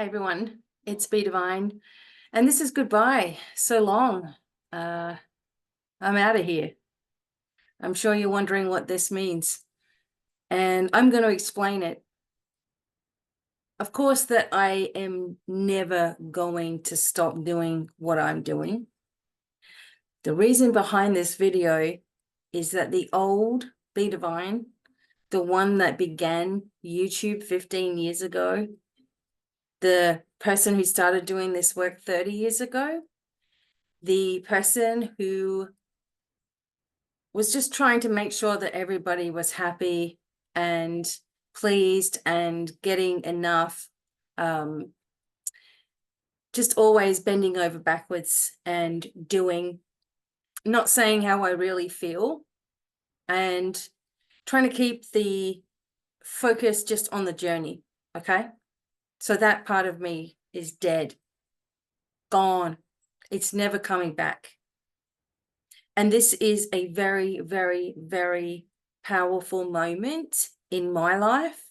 Hey everyone, it's BDevine, and this is goodbye. So long. I'm out of here. I'm sure you're wondering what this means, and I'm going to explain it. Of course, that I am never going to stop doing what I'm doing. The reason behind this video is that the old BDevine, the one that began YouTube 15 years ago, the person who started doing this work 30 years ago, the person who was just trying to make sure that everybody was happy and pleased and getting enough, just always bending over backwards and doing, not saying how I really feel, and trying to keep the focus just on the journey, okay? So that part of me is dead, gone. It's never coming back. And this is a very, very, very powerful moment in my life.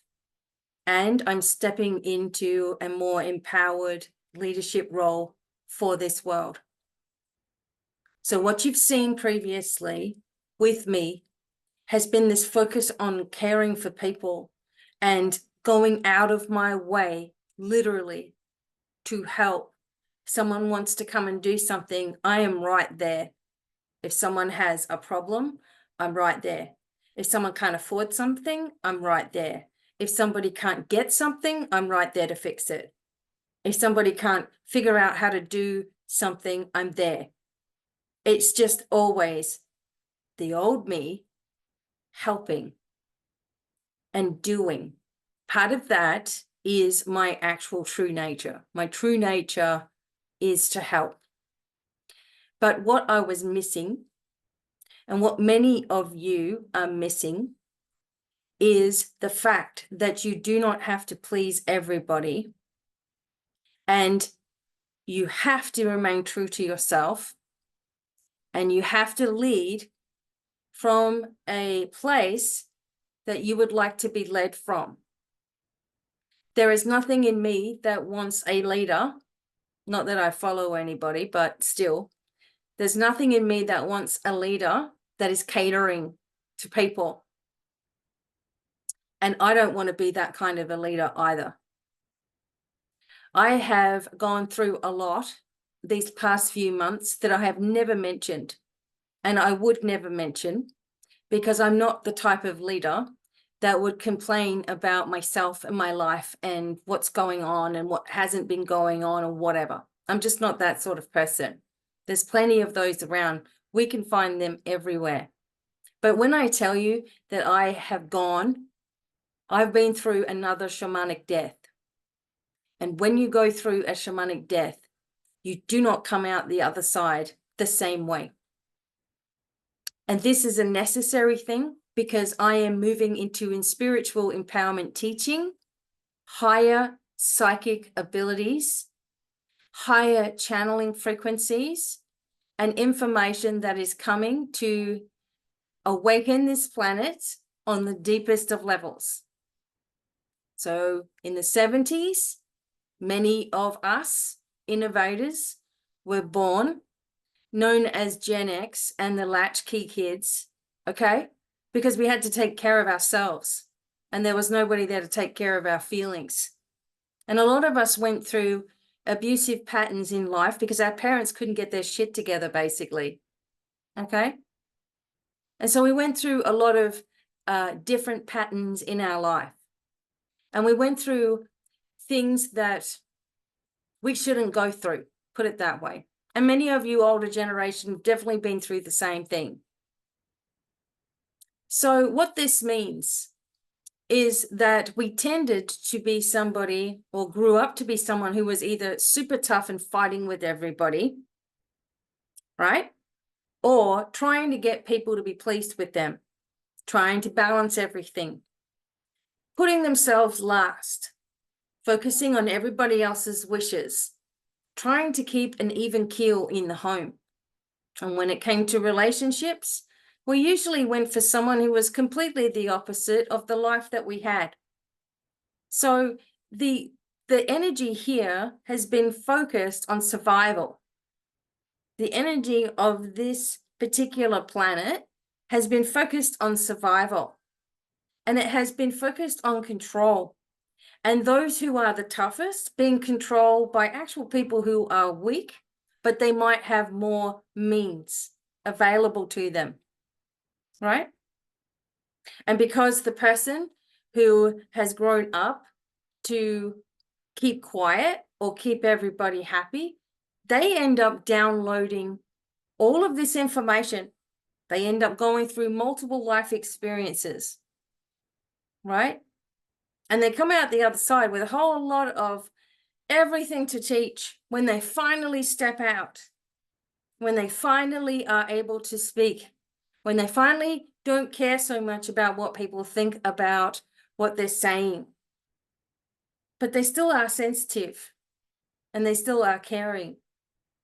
And I'm stepping into a more empowered leadership role for this world. So what you've seen previously with me has been this focus on caring for people and going out of my way, literally, to help. Someone wants to come and do something, I am right there. If someone has a problem, I'm right there. If someone can't afford something, I'm right there. If somebody can't get something, I'm right there to fix it. If somebody can't figure out how to do something, I'm there. It's just always the old me helping and doing. Part of that is my actual true nature. My true nature is to help. But what I was missing, and what many of you are missing, is the fact that you do not have to please everybody, and you have to remain true to yourself, and you have to lead from a place that you would like to be led from. There is nothing in me that wants a leader, not that I follow anybody, but still, there's nothing in me that wants a leader that is catering to people. And I don't want to be that kind of a leader either. I have gone through a lot these past few months that I have never mentioned, and I would never mention, because I'm not the type of leader that would complain about myself and my life and what's going on and what hasn't been going on or whatever. I'm just not that sort of person. There's plenty of those around. We can find them everywhere. But when I tell you that I've been through another shamanic death. And when you go through a shamanic death, you do not come out the other side the same way. And this is a necessary thing, because I am moving into spiritual empowerment teaching, higher psychic abilities, higher channeling frequencies, and information that is coming to awaken this planet on the deepest of levels. So in the 70s, many of us innovators were born, known as Gen X and the latchkey kids, okay? Because we had to take care of ourselves, and there was nobody there to take care of our feelings. And a lot of us went through abusive patterns in life because our parents couldn't get their shit together, basically, okay? And so we went through a lot of different patterns in our life. And we went through things that we shouldn't go through, put it that way. And many of you older generation have definitely been through the same thing. So what this means is that we tended to be somebody, or grew up to be someone, who was either super tough and fighting with everybody, right? Or trying to get people to be pleased with them, trying to balance everything, putting themselves last, focusing on everybody else's wishes, trying to keep an even keel in the home. And when it came to relationships, we usually went for someone who was completely the opposite of the life that we had. So the the energy here has been focused on survival. The energy of this particular planet has been focused on survival, and it has been focused on control. And those who are the toughest being controlled by actual people who are weak, but they might have more means available to them, right? And because the person who has grown up to keep quiet or keep everybody happy, they end up downloading all of this information. They end up going through multiple life experiences, right? And they come out the other side with a whole lot of everything to teach when they finally step out, when they finally are able to speak, when they finally don't care so much about what people think about what they're saying. But they still are sensitive, and they still are caring,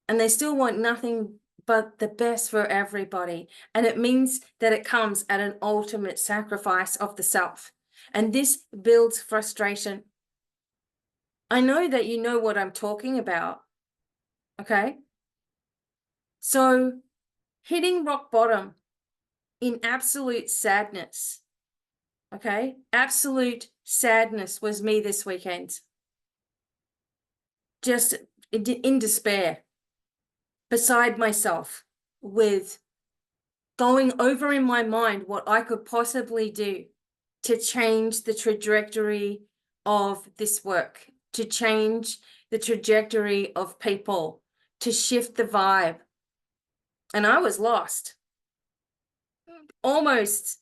and they still want nothing but the best for everybody. And it means that it comes at an ultimate sacrifice of the self. And this builds frustration. I know that you know what I'm talking about, okay? So hitting rock bottom in absolute sadness, okay? Absolute sadness was me this weekend. Just in despair, beside myself, with going over in my mind what I could possibly do to change the trajectory of this work, to change the trajectory of people, to shift the vibe. And I was lost, almost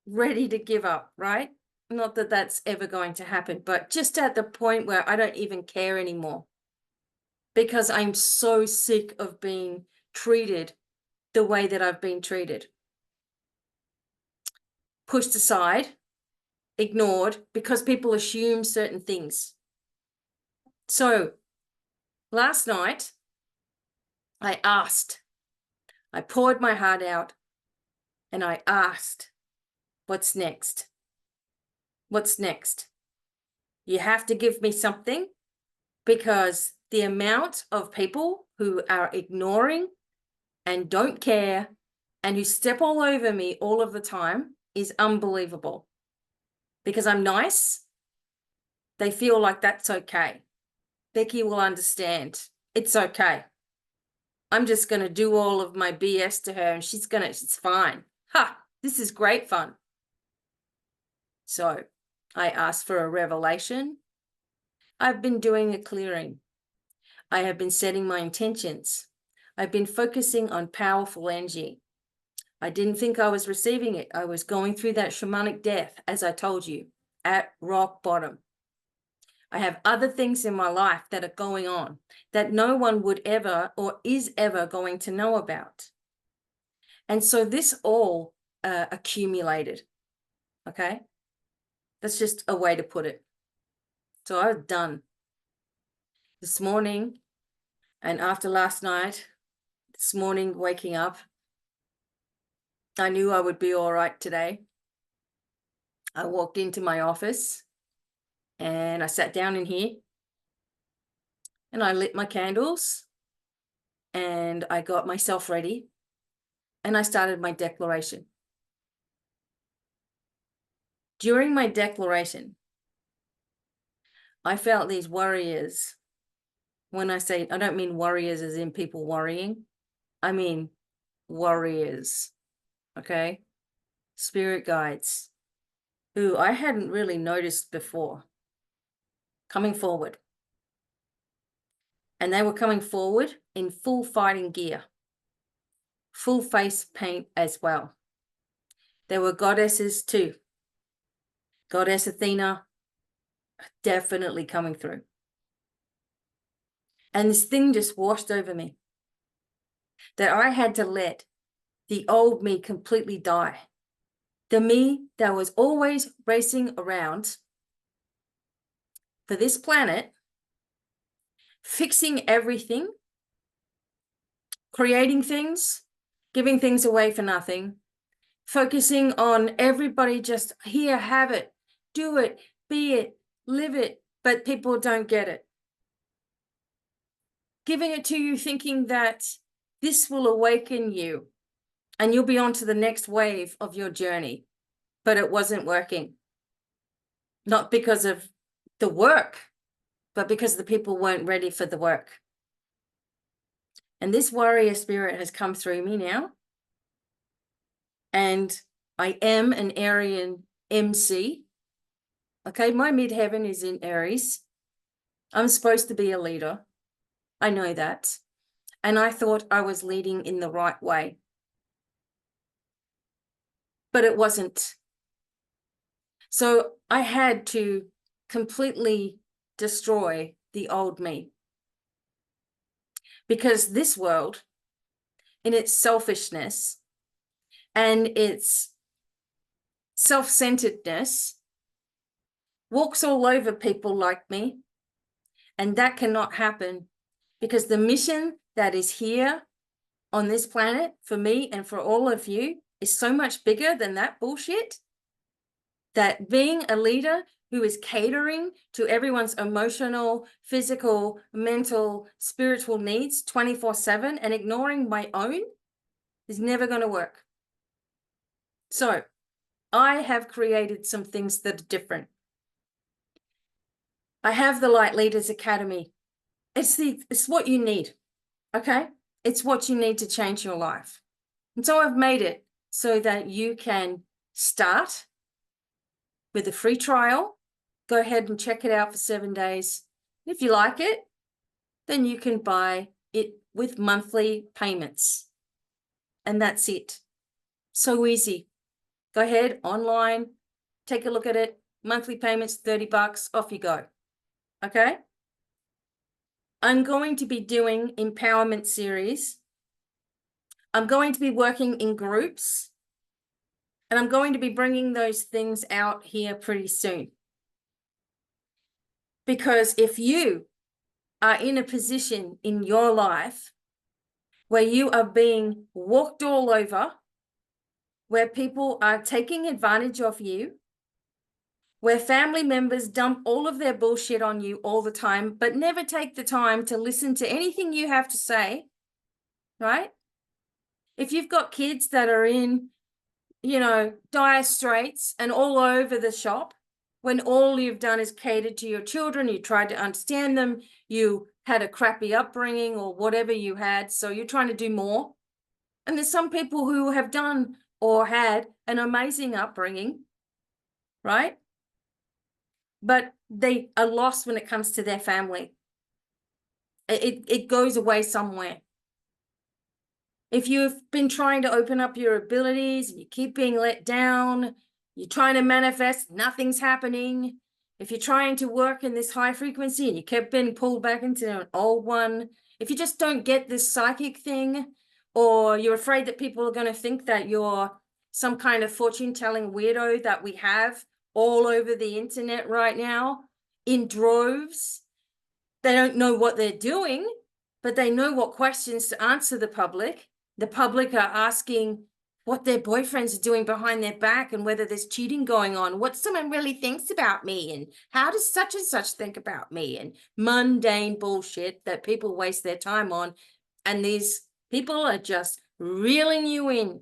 ready to give up, right? Not that that's ever going to happen, but just at the point where I don't even care anymore, because I'm so sick of being treated the way that I've been treated. Pushed aside, ignored, because people assume certain things. So last night, I poured my heart out, and I asked, what's next? What's next? You have to give me something, because the amount of people who are ignoring and don't care and who step all over me all of the time is unbelievable. Because I'm nice, they feel like that's okay. Becky will understand. It's okay. I'm just going to do all of my BS to her, and it's fine. Ha, this is great fun. So I asked for a revelation. I've been doing a clearing. I have been setting my intentions. I've been focusing on powerful energy. I didn't think I was receiving it. I was going through that shamanic death, as I told you, at rock bottom. I have other things in my life that are going on that no one would ever or is ever going to know about. And so this all accumulated, okay? That's just a way to put it. So I was done. This morning, and after last night, this morning waking up, I knew I would be all right today. I walked into my office and I sat down in here and I lit my candles and I got myself ready and I started my declaration. During my declaration, I felt these warriors. When I say, I don't mean warriors as in people worrying. I mean warriors, okay? Spirit guides, who I hadn't really noticed before, coming forward. And they were coming forward in full fighting gear, full face paint as well. There were goddesses too. Goddess Athena, definitely coming through. And this thing just washed over me, that I had to let the old me completely die. The me that was always racing around for this planet, fixing everything, creating things, giving things away for nothing, focusing on everybody just here, have it, do it, be it, live it, but people don't get it. Giving it to you thinking that this will awaken you and you'll be on to the next wave of your journey, but it wasn't working. Not because of the work, but because the people weren't ready for the work. And this warrior spirit has come through me now. And I am an Aryan MC. Okay, my midheaven is in Aries. I'm supposed to be a leader. I know that. And I thought I was leading in the right way. But it wasn't. So I had to completely destroy the old me. Because this world, in its selfishness and its self-centeredness, walks all over people like me. And that cannot happen because the mission that is here on this planet for me and for all of you is so much bigger than that bullshit, that being a leader who is catering to everyone's emotional, physical, mental, spiritual needs 24/7 and ignoring my own is never going to work. So I have created some things that are different. I have the Light Leaders Academy. It's what you need, okay? It's what you need to change your life. And so I've made it so that you can start with a free trial. Go ahead and check it out for 7 days. If you like it, then you can buy it with monthly payments. And that's it. So easy. Go ahead online, take a look at it. Monthly payments, $30, off you go. Okay? I'm going to be doing empowerment series. I'm going to be working in groups. And I'm going to be bringing those things out here pretty soon. Because if you are in a position in your life where you are being walked all over, where people are taking advantage of you, where family members dump all of their bullshit on you all the time, but never take the time to listen to anything you have to say, right? If you've got kids that are in, dire straits and all over the shop, when all you've done is catered to your children, you tried to understand them, you had a crappy upbringing or whatever you had, so you're trying to do more. And there's some people who have done or had an amazing upbringing, right? But they are lost when it comes to their family. It goes away somewhere. If you've been trying to open up your abilities and you keep being let down, you're trying to manifest, nothing's happening. If you're trying to work in this high frequency and you kept being pulled back into an old one, if you just don't get this psychic thing, or you're afraid that people are going to think that you're some kind of fortune-telling weirdo that we have all over the internet right now in droves, they don't know what they're doing, but they know what questions to answer the public. The public are asking what their boyfriends are doing behind their back and whether there's cheating going on, what someone really thinks about me, and how does such and such think about me, and mundane bullshit that people waste their time on. And these people are just reeling you in.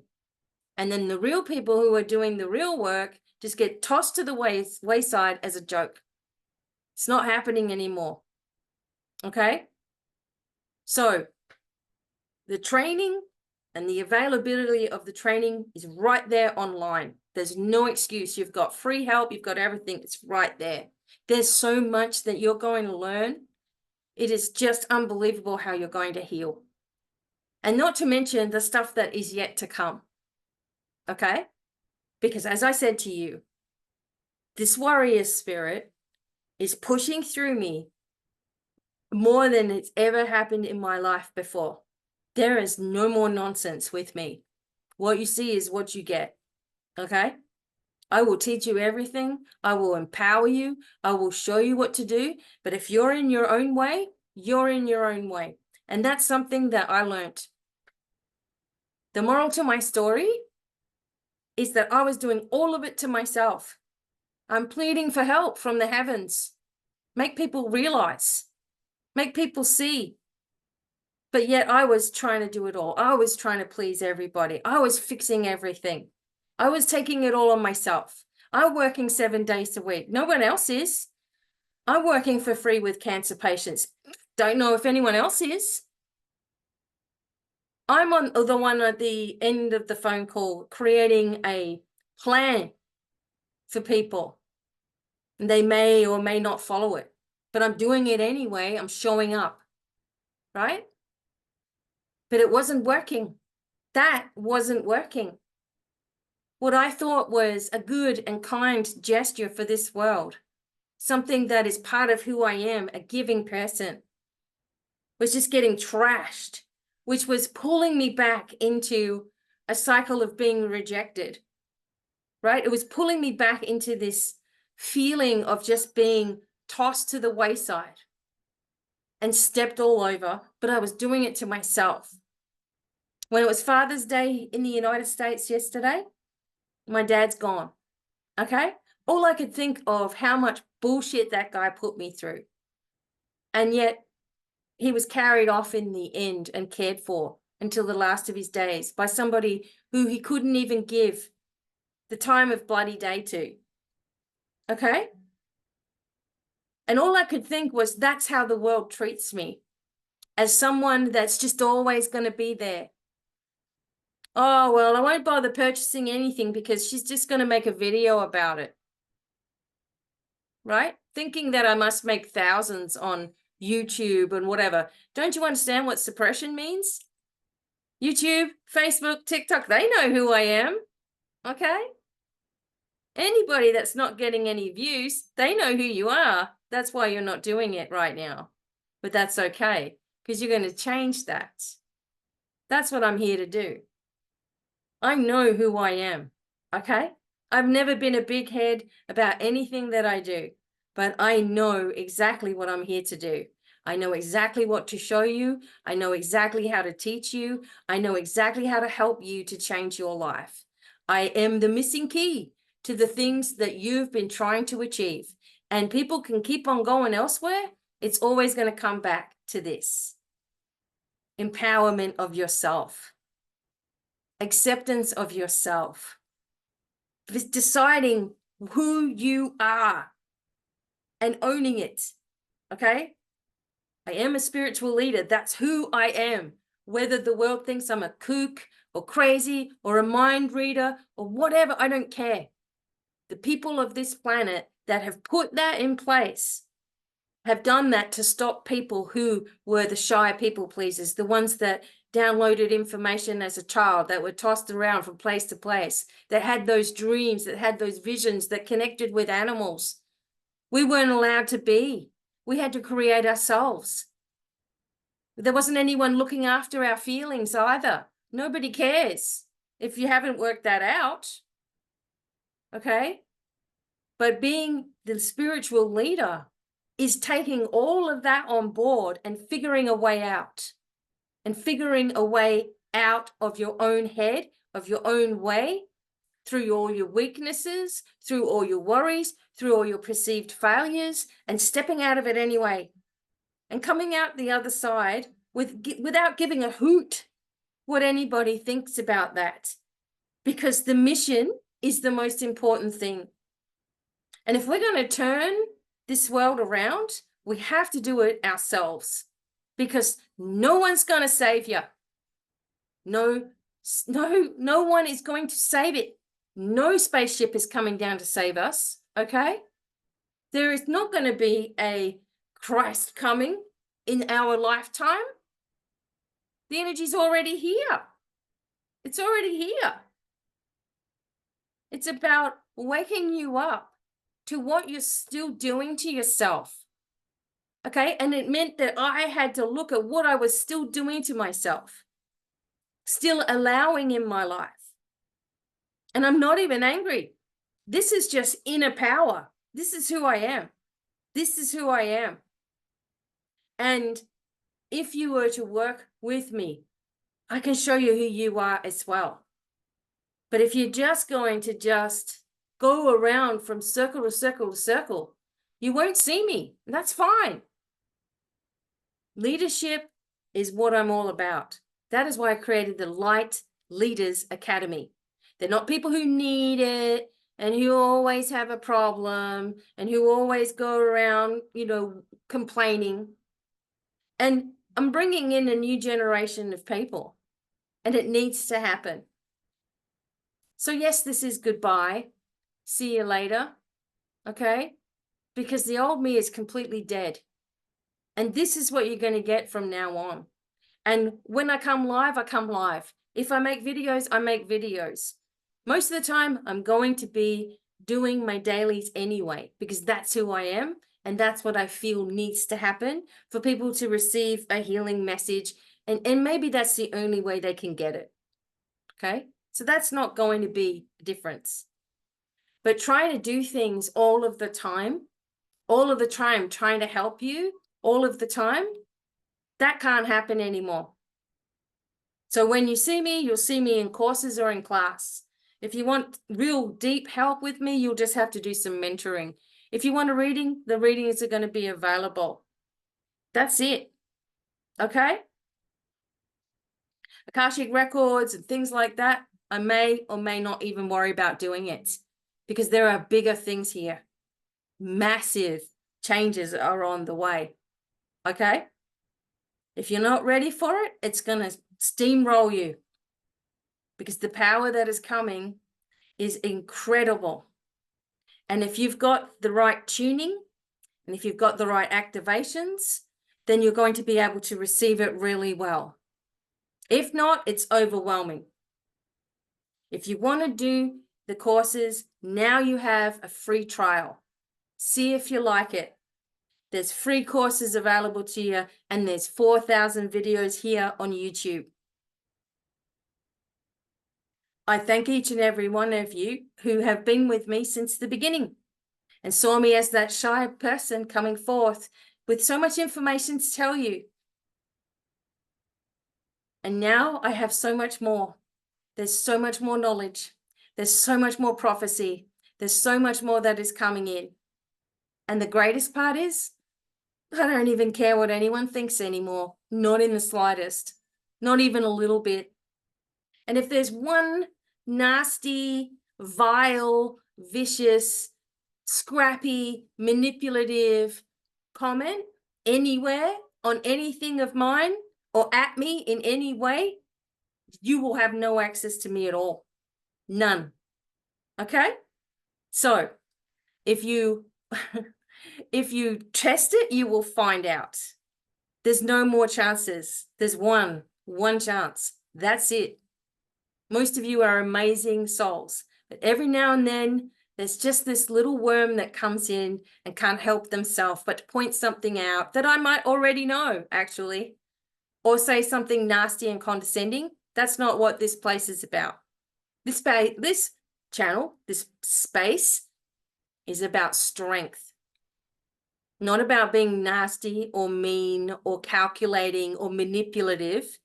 And then the real people who are doing the real work just get tossed to the wayside as a joke. It's not happening anymore. Okay? So the training and the availability of the training is right there online. There's no excuse. You've got free help. You've got everything. It's right there. There's so much that you're going to learn. It is just unbelievable how you're going to heal. And not to mention the stuff that is yet to come. Okay? Because as I said to you, this warrior spirit is pushing through me more than it's ever happened in my life before. There is no more nonsense with me. What you see is what you get. Okay? I will teach you everything. I will empower you. I will show you what to do. But if you're in your own way, you're in your own way. And that's something that I learned. The moral to my story is that I was doing all of it to myself. I'm pleading for help from the heavens. make people realize, make people see. But yet I was trying to do it all. I was trying to please everybody. I was fixing everything. I was taking it all on myself. I'm working 7 days a week. No one else is. I'm working for free with cancer patients. Don't know if anyone else is. I'm on the one at the end of the phone call, creating a plan for people. And they may or may not follow it, but I'm doing it anyway. I'm showing up, right? But it wasn't working. That wasn't working. What I thought was a good and kind gesture for this world, something that is part of who I am, a giving person, was just getting trashed, which was pulling me back into a cycle of being rejected, right? It was pulling me back into this feeling of just being tossed to the wayside and stepped all over, but I was doing it to myself. When it was Father's Day in the United States yesterday, my dad's gone, okay? All I could think of how much bullshit that guy put me through. And yet he was carried off in the end and cared for until the last of his days by somebody who he couldn't even give the time of bloody day to, okay? And all I could think was, that's how the world treats me, as someone that's just always going to be there. Oh, well, I won't bother purchasing anything because she's just going to make a video about it, right? Thinking that I must make thousands on YouTube and whatever. Don't you understand what suppression means? YouTube, Facebook, TikTok, they know who I am, okay? Anybody that's not getting any views, they know who you are. That's why you're not doing it right now. But that's okay, because you're going to change that. That's what I'm here to do. I know who I am, okay? I've never been a big head about anything that I do, but I know exactly what I'm here to do. I know exactly what to show you. I know exactly how to teach you. I know exactly how to help you to change your life. I am the missing key to the things that you've been trying to achieve. And people can keep on going elsewhere. It's always going to come back to this. Empowerment of yourself. Acceptance of yourself. Deciding who you are and owning it, okay? I am a spiritual leader. That's who I am. Whether the world thinks I'm a kook or crazy or a mind reader or whatever, I don't care. The people of this planet that have put that in place have done that to stop people who were the shy people pleasers, the ones that downloaded information as a child, that were tossed around from place to place, that had those dreams, that had those visions, that connected with animals. We weren't allowed to be. We had to create ourselves. There wasn't anyone looking after our feelings either. Nobody cares if you haven't worked that out, okay? But being the spiritual leader is taking all of that on board and figuring a way out, and figuring a way out of your own head, of your own way, through all your weaknesses, through all your worries, through all your perceived failures, and stepping out of it anyway, and coming out the other side without giving a hoot what anybody thinks about that, because the mission is the most important thing. And if we're going to turn this world around, we have to do it ourselves, because no one's going to save you. No one is going to save it. No spaceship is coming down to save us, okay? There is not going to be a Christ coming in our lifetime. The energy's already here. It's already here. It's about waking you up to what you're still doing to yourself, okay? And it meant that I had to look at what I was still doing to myself, still allowing in my life. And I'm not even angry. This is just inner power. This is who I am. This is who I am. And if you were to work with me, I can show you who you are as well. But if you're just going to just go around from circle to circle to circle, You won't see me. That's fine. Leadership is what I'm all about. That is why I created the Light Leaders Academy. They're not people who need it and who always have a problem and who always go around, complaining. And I'm bringing in a new generation of people, and it needs to happen. So yes, this is goodbye. See you later. Okay? Because the old me is completely dead. And this is what you're going to get from now on. And when I come live, I come live. If I make videos, I make videos. Most of the time, I'm going to be doing my dailies anyway, because that's who I am. And that's what I feel needs to happen for people to receive a healing message. And maybe that's the only way they can get it. Okay? So that's not going to be a difference. But trying to do things all of the time trying to help you all of the time, that can't happen anymore. So when you see me, you'll see me in courses or in class. If you want real deep help with me, you'll just have to do some mentoring. If you want a reading, the readings are going to be available. That's it. Okay? Akashic records and things like that, I may or may not even worry about doing it, because there are bigger things here. Massive changes are on the way. Okay? If you're not ready for it, it's going to steamroll you, because the power that is coming is incredible. And if you've got the right tuning and if you've got the right activations, then you're going to be able to receive it really well. If not, it's overwhelming. If you want to do the courses, now you have a free trial. See if you like it. There's free courses available to you, and there's 4,000 videos here on YouTube. I thank each and every one of you who have been with me since the beginning and saw me as that shy person coming forth with so much information to tell you. And now I have so much more. There's so much more knowledge. There's so much more prophecy. There's so much more that is coming in. And the greatest part is, I don't even care what anyone thinks anymore. Not in the slightest. Not even a little bit. And if there's one nasty, vile, vicious, scrappy, manipulative comment anywhere on anything of mine or at me in any way, you will have no access to me at all. None. Okay? So if you if you test it, you will find out. There's no more chances. There's one chance. That's it. Most of you are amazing souls, but every now and then there's just this little worm that comes in and can't help themselves but to point something out that I might already know, actually, or say something nasty and condescending. That's not what this place is about. This channel, this space is about strength, not about being nasty or mean or calculating or manipulative.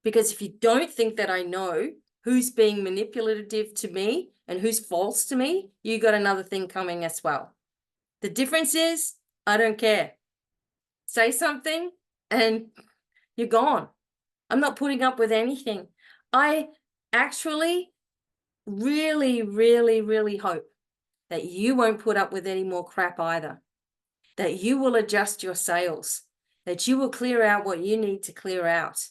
Because if you don't think that I know who's being manipulative to me and who's false to me, you got another thing coming as well. The difference is, I don't care. Say something and you're gone. I'm not putting up with anything. I actually really, really, really hope that you won't put up with any more crap either. That you will adjust your sails. That you will clear out what you need to clear out.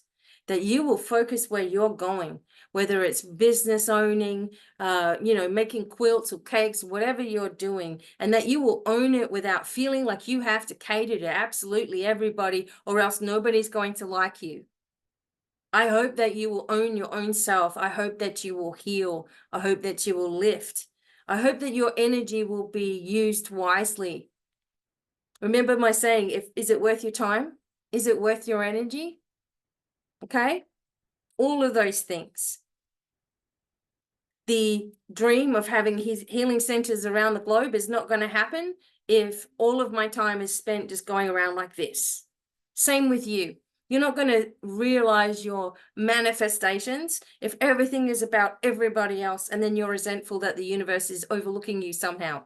That you will focus where you're going, whether it's business owning, making quilts or cakes, whatever you're doing, and that you will own it without feeling like you have to cater to absolutely everybody or else nobody's going to like you. I hope that you will own your own self. I hope that you will heal. I hope that you will lift. I hope that your energy will be used wisely. Remember my saying, is it worth your time? Is it worth your energy? Okay? All of those things. The dream of having his healing centers around the globe is not going to happen if all of my time is spent just going around like this. Same with you. You're not going to realize your manifestations if everything is about everybody else and then you're resentful that the universe is overlooking you somehow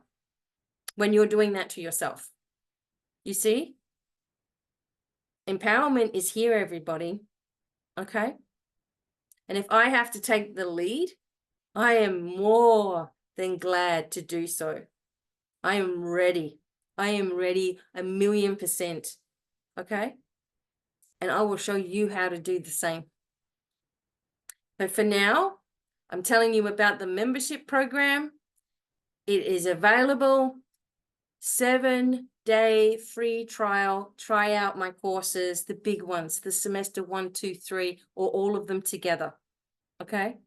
when you're doing that to yourself. You see? Empowerment is here, everybody. Okay? And if I have to take the lead, I am more than glad to do so. I am ready. I am ready 1,000,000%. Okay? And I will show you how to do the same. But for now, I'm telling you about the membership program. It is available. 7-day free trial. Try out my courses, the big ones, the semester 1, 2, 3, or all of them together. Okay?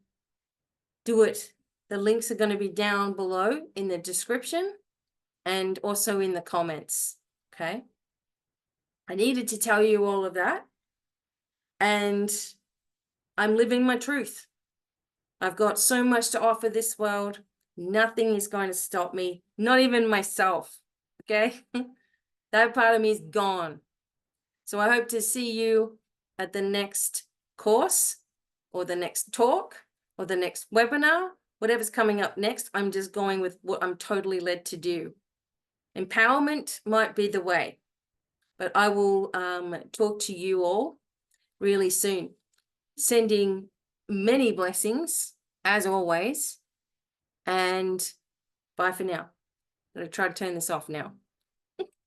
Do it. The links are going to be down below in the description and also in the comments. Okay? I needed to tell you all of that. And I'm living my truth. I've got so much to offer this world. Nothing is going to stop me, not even myself. Okay? That part of me is gone. So I hope to see you at the next course or the next talk or the next webinar, whatever's coming up next. I'm just going with what I'm totally led to do. Empowerment might be the way, but I will talk to you all really soon. Sending many blessings, as always, and bye for now. I'm going to try to turn this off now.